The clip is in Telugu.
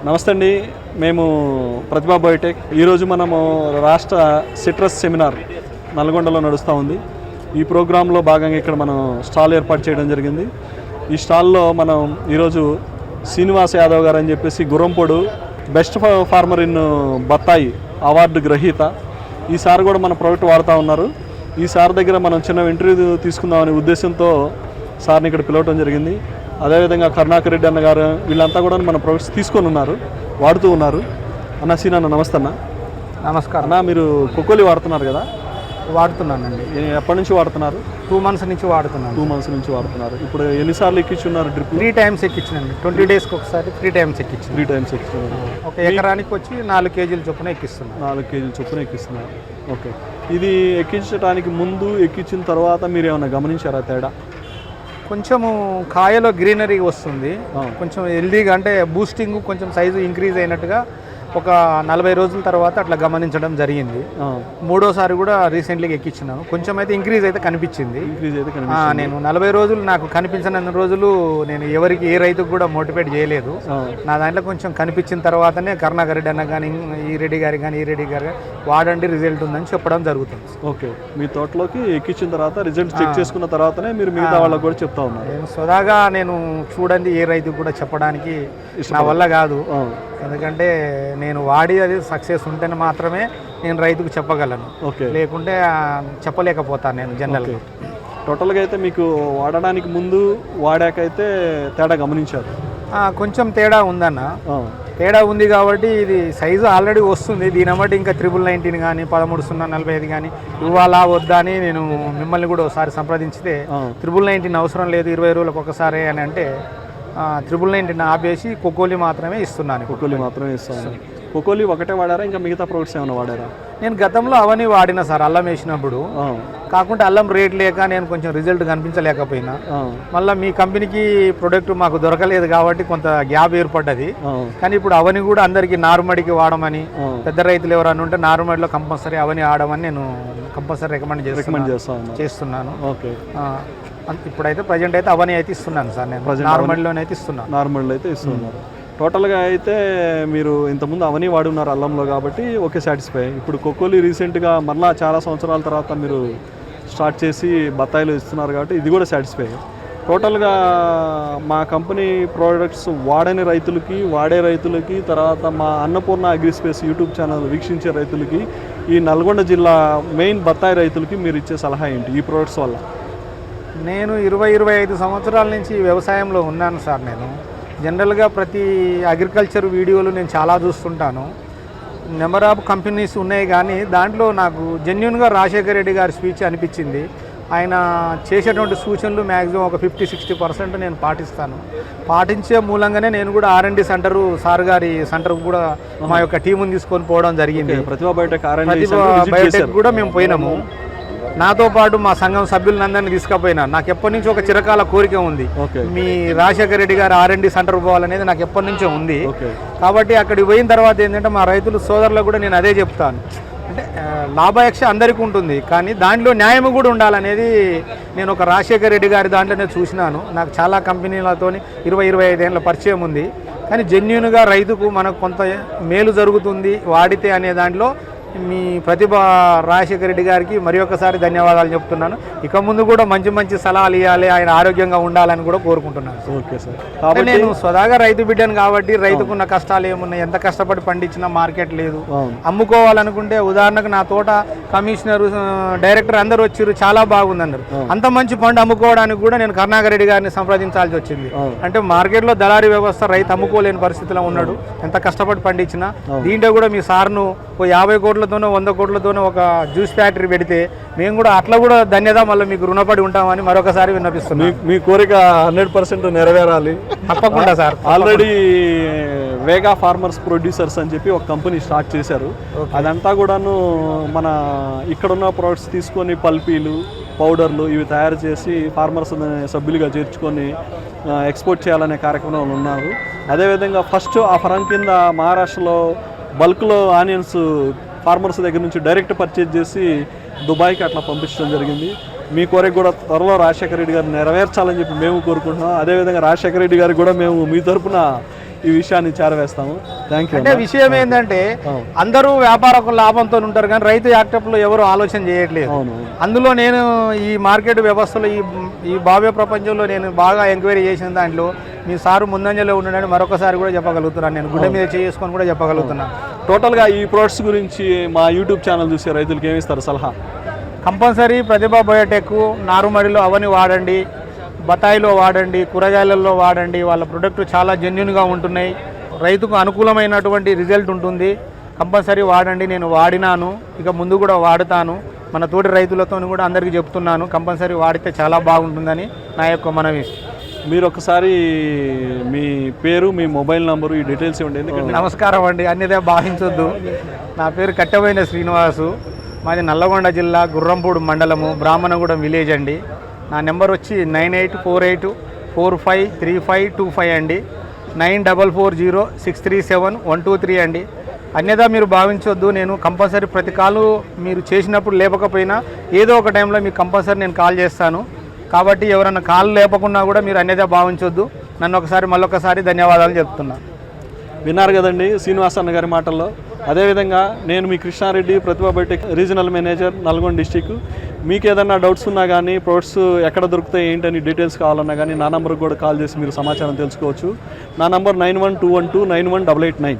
నమస్తే అండి. మేము ప్రతిభా బయోటెక్ ఈరోజు మనము రాష్ట్ర సిట్రస్ సెమినార్ నల్గొండలో నడుస్తూ ఉంది. ఈ ప్రోగ్రాంలో భాగంగా ఇక్కడ మనం స్టాల్ ఏర్పాటు చేయడం జరిగింది. ఈ స్టాల్లో మనం ఈరోజు శ్రీనివాస్ యాదవ్ గారు అని చెప్పేసి గుర్రంపోడు బెస్ట్ ఫార్మర్ ఇన్ బత్తాయి అవార్డు గ్రహీత. ఈసారి కూడా మన ప్రోడక్ట్ వాడుతూ ఉన్నారు. ఈ సార్ దగ్గర మనం చిన్న ఇంటర్వ్యూ తీసుకుందామనే ఉద్దేశంతో సార్ని ఇక్కడ పిలవటం జరిగింది. అదేవిధంగా కరుణాకర్ రెడ్డి అన్న గారు వీళ్ళంతా కూడా మన ప్రొడక్ట్స్ తీసుకొని ఉన్నారు, వాడుతూ ఉన్నారు. అన్న సీనా అన్న నమస్తే అన్న. నమస్కారం అన్న, మీరు కొకోలి వాడుతున్నారు కదా? వాడుతున్నానండి. ఎప్పటి నుంచి వాడుతున్నారు? 2 months నుంచి వాడుతున్నాను. 2 months నుంచి వాడుతున్నారు. ఇప్పుడు ఎన్నిసార్లు ఎక్కించున్నారు డ్రిప్? 3 times ఎక్కించినండి. 20 daysకి ఒకసారి 3 times ఎక్కించాను. 3 times ఎక్కించున్నారు. ఒక ఎకరానికి వచ్చి 4 kg చొప్పున ఎక్కిస్తున్నాను. 4 kg చొప్పున ఎక్కిస్తున్నారు. ఓకే. ఇది ఎక్కించడానికి ముందు ఎక్కించిన తర్వాత మీరు ఏమైనా గమనించారా తేడా? కొంచెము కాయలో గ్రీనరీ వస్తుంది, కొంచెం హెల్దీగా, అంటే బూస్టింగ్ కొంచెం సైజు ఇంక్రీజ్ అయినట్టుగా ఒక 40 రోజుల తర్వాత అట్లా గమనించడం జరిగింది. మూడోసారి కూడా రీసెంట్లీగా ఎక్కించినాను. కొంచెం అయితే ఇంక్రీజ్ అయితే కనిపించింది. నేను 40 రోజులు నాకు కనిపించినంత రోజులు నేను ఎవరికి ఏ రైతుకు కూడా మోటివేట్ చేయలేదు. నా దాంట్లో కొంచెం కనిపించిన తర్వాతనే కరుణాకర్ రెడ్డి అన్న కానీ ఈ రెడ్డి గారు కానీ ఈ రెడ్డి గారు వాడండి రిజల్ట్ ఉందని చెప్పడం జరుగుతుంది. ఓకే. మీ తోటలోకి ఎక్కించిన తర్వాత రిజల్ట్ చెక్ చేసుకున్న తర్వాతనే మీరు మిగతా వాళ్ళకి కూడా చెప్తా ఉన్నారు. నేను స్వదాగా నేను చూడండి ఏ రైతుకు కూడా చెప్పడానికి నా వల్ల కాదు. ఎందుకంటే నేను వాడి అది సక్సెస్ ఉంటేనే మాత్రమే నేను రైతుకు చెప్పగలను. ఓకే. లేకుంటే చెప్పలేకపోతాను నేను జనరల్గా. టోటల్గా అయితే మీకు వాడడానికి ముందు వాడాకైతే తేడా గమనించారు? కొంచెం తేడా ఉందన్న. తేడా ఉంది కాబట్టి ఇది సైజు ఆల్రెడీ వస్తుంది. దీని బట్టి ఇంకా 9919 కానీ 13-045 కానీ ఇవ్వాలా వద్దా అని నేను మిమ్మల్ని కూడా ఒకసారి సంప్రదించితే 9919 అవసరం లేదు, 20 రోజులకు ఒకసారి అని అంటే 9919 ఆపేసి కొకోలి మాత్రమే ఇస్తున్నాను. కొకోలి మాత్రమే ఇస్తాను. కొకోలి ఒకటే వాడారా, ఇంకా మిగతా ప్రొడక్ట్స్ ఏమైనా వాడారా? నేను గతంలో అవన్నీ వాడినా సార్, అల్లం వేసినప్పుడు. కాకుంటే అల్లం రేట్ లేక నేను కొంచెం రిజల్ట్ కనిపించలేకపోయినా, మళ్ళీ మీ కంపెనీకి ప్రొడక్ట్ మాకు దొరకలేదు కాబట్టి కొంత గ్యాప్ ఏర్పడ్డది. కానీ ఇప్పుడు అవన్నీ కూడా అందరికీ నారుమడికి వాడమని, పెద్ద రైతులు ఎవరైనా ఉంటే నారుమడిలో కంపల్సరీ అవన్నీ ఆడమని నేను కంపల్సరీ రికమెండ్ చేస్తున్నాను. ఓకే. ఇప్పుడైతే ప్రజెంట్ అయితే అవన్నీ అయితే ఇస్తున్నాను సార్, నేను నార్మల్లోనే అయితే ఇస్తున్నాను. నార్మల్లో అయితే ఇస్తున్నారు. టోటల్గా అయితే మీరు ఇంతకుముందు అవన్నీ వాడి ఉన్నారు అల్లంలో కాబట్టి ఓకే, సాటిస్ఫై. ఇప్పుడు కొకోలి రీసెంట్గా మళ్ళీ చాలా సంవత్సరాల తర్వాత మీరు స్టార్ట్ చేసి బత్తాయిలు ఇస్తున్నారు కాబట్టి ఇది కూడా సాటిస్ఫై. టోటల్గా మా కంపెనీ ప్రోడక్ట్స్ వాడని రైతులకి, వాడే రైతులకి, తర్వాత మా అన్నపూర్ణ అగ్రిస్పేస్ యూట్యూబ్ ఛానల్ వీక్షించే రైతులకి, ఈ నల్గొండ జిల్లా మెయిన్ బత్తాయి రైతులకి మీరు ఇచ్చే సలహా ఏంటి ఈ ప్రోడక్ట్స్ వల్ల? నేను 20-25 సంవత్సరాల నుంచి వ్యవసాయంలో ఉన్నాను సార్. నేను జనరల్గా ప్రతి అగ్రికల్చర్ వీడియోలు నేను చాలా చూస్తుంటాను. నెంబర్ ఆఫ్ కంపెనీస్ ఉన్నాయి కానీ దాంట్లో నాకు జెన్యున్గా రాజశేఖర్ రెడ్డి గారి స్పీచ్ అనిపించింది. ఆయన చేసేటువంటి సూచనలు మ్యాక్సిమం ఒక 50-60% నేను పాటించే మూలంగానే నేను కూడా R&D సెంటరు సార్ గారి సెంటర్కు కూడా మా యొక్క టీముని తీసుకొని పోవడం జరిగింది. ప్రతిభా బయోటెక్ కూడా మేము పోయినాము. నాతో పాటు మా సంఘం సభ్యులందరినీ తీసుకుపోయినా. నాకు ఎప్పటి నుంచో ఒక చిరకాల కోరిక ఉంది, మీ రాజశేఖర రెడ్డి గారు R&D సెంటర్ పోవాలనేది నాకు ఎప్పటి నుంచో ఉంది. కాబట్టి అక్కడికి పోయిన తర్వాత ఏంటంటే మా రైతులు సోదరులకు కూడా నేను అదే చెప్తాను, అంటే లాభాపేక్ష అందరికీ ఉంటుంది కానీ దాంట్లో న్యాయం కూడా ఉండాలనేది నేను ఒక రాజశేఖర రెడ్డి గారి దాంట్లోనే చూసినాను. నాకు చాలా కంపెనీలతో 20-25 ఏళ్ళ పరిచయం ఉంది. కానీ జెన్యున్గా రైతుకు మనకు కొంత మేలు జరుగుతుంది వాడితే అనే దాంట్లో మీ ప్రతిభ రాజశేఖర రెడ్డి గారికి మరి ఒకసారి ధన్యవాదాలు చెప్తున్నాను. ఇక ముందు కూడా మంచి మంచి సలహాలు ఇవ్వాలి, ఆయన ఆరోగ్యంగా ఉండాలని కూడా కోరుకుంటున్నాను. Okay sir. నేను స్వదాగా రైతు బిడ్డను కాబట్టి రైతుకున్న కష్టాలు ఏమున్నాయి, ఎంత కష్టపడి పండించినా మార్కెట్ లేదు. అమ్ముకోవాలనుకుంటే ఉదాహరణకు నా తోట కమిషనర్, డైరెక్టర్ అందరూ వచ్చారు, చాలా బాగుందన్నారు. అంత మంచి పండు అమ్ముకోవడానికి కూడా నేను కరుణాకర్ రెడ్డి గారిని సంప్రదించాల్సి వచ్చింది. అంటే మార్కెట్లో దళారీ వ్యవస్థ, రైతు అమ్ముకోలేని పరిస్థితిలో ఉన్నాడు, ఎంత కష్టపడి పండించినా. దీంట్లో కూడా మీ సార్ను 50 కోట్లతోనో 100 కోట్లతోనో ఒక జ్యూస్ ఫ్యాక్టరీ పెడితే మేము కూడా అట్లా కూడా ధన్యత మళ్ళీ మీకు రుణపడి ఉంటామని మరొకసారి విన్నపిస్తున్నాం. మీ కోరిక 100% నెరవేరాలి. తప్పకుండా సార్. ఆల్రెడీ వేగా ఫార్మర్స్ ప్రొడ్యూసర్స్ అని చెప్పి ఒక కంపెనీ స్టార్ట్ చేశారు. అదంతా కూడాను మన ఇక్కడున్న ప్రోడక్ట్స్ తీసుకొని పల్పీలు, పౌడర్లు ఇవి తయారు చేసి ఫార్మర్స్ సభ్యులుగా చేర్చుకొని ఎక్స్పోర్ట్ చేయాలనే కార్యక్రమంలో ఉన్నారు. అదేవిధంగా ఫస్ట్ ఆ ఫరం కింద మహారాష్ట్రలో బల్క్లో ఆనియన్స్ ఫార్మర్స్ దగ్గర నుంచి డైరెక్ట్ పర్చేజ్ చేసి దుబాయ్కి అట్లా పంపించడం జరిగింది. మీ కోరిక కూడా త్వరలో రాజశేఖర రెడ్డి గారు నెరవేర్చాలని చెప్పి మేము కోరుకుంటున్నాం. అదేవిధంగా రాజశేఖర రెడ్డి గారికి కూడా మేము మీ తరఫున ఈ విషయాన్ని చేరవేస్తాము. Thank you. అంటే విషయం ఏంటంటే అందరూ వ్యాపారకు లాభంతో ఉంటారు కానీ రైతు యాక్టప్లో ఎవరు ఆలోచన చేయట్లేదు. అవును. అందులో నేను ఈ మార్కెట్ వ్యవస్థలో ఈ భావ్య ప్రపంచంలో నేను బాగా ఎంక్వైరీ చేసిన దాంట్లో మీ సారు ముందంజలో ఉండడానికి మరొకసారి కూడా చెప్పగలుగుతున్నాను. నేను గుడ్డ మీద చేసుకొని కూడా చెప్పగలుగుతున్నాను. టోటల్గా ఈ ప్రోడక్ట్స్ గురించి మా యూట్యూబ్ ఛానల్ చూసే రైతులకు ఏమిస్తారు సలహా? కంపల్సరీ ప్రతిభా బయోటెక్ నారుమడిలో అవన్నీ వాడండి, బతాయిలో వాడండి, కూరగాయలలో వాడండి. వాళ్ళ ప్రొడక్ట్ చాలా జెన్యున్గా ఉంటున్నాయి, రైతుకు అనుకూలమైనటువంటి రిజల్ట్ ఉంటుంది. కంపల్సరీ వాడండి. నేను వాడినాను, ఇక ముందు కూడా వాడుతాను. మన తోటి రైతులతో కూడా అందరికీ చెప్తున్నాను, కంపల్సరీ వాడితే చాలా బాగుంటుందని నా యొక్క మనవి. మీరు ఒకసారి మీ పేరు, మీ మొబైల్ నంబరు, ఈ డీటెయిల్స్ ఇవ్వండి. ఎందుకంటే నమస్కారం అండి, అన్నిదే భావించొద్దు. నా పేరు కట్టబోయిన శ్రీనివాసు, మాది నల్లగొండ జిల్లా గుర్రంపూడి మండలము, బ్రాహ్మణగూడెం విలేజ్ అండి. నా నెంబర్ వచ్చి 9848453525 అండి, 9440637123 అండి. అన్యదా మీరు భావించొద్దు. నేను కంపల్సరీ ప్రతి కాలు మీరు చేసినప్పుడు లేపకపోయినా ఏదో ఒక టైంలో మీకు కంపల్సరీ నేను కాల్ చేస్తాను. కాబట్టి ఎవరన్నా కాల్ లేపకున్నా కూడా మీరు అన్యదా భావించొద్దు. నన్ను మళ్ళొకసారి ధన్యవాదాలు చెప్తున్నాను. విన్నారు కదండి శ్రీనివాస్ అన్న గారి మాటల్లో. అదేవిధంగా నేను మీ Krishna Reddy, Pratibha biotech regional manager, Nalgonda district. మీకు ఏదన్నా డౌట్స్ ఉన్నా కానీ, ప్రొడక్ట్స్ ఎక్కడ దొరుకుతాయి ఏంటని డీటెయిల్స్ కావాలన్నా కానీ నా నంబర్కి కూడా కాల్ చేసి మీరు సమాచారం తెలుసుకోవచ్చు. నా నంబర్ 9121291889.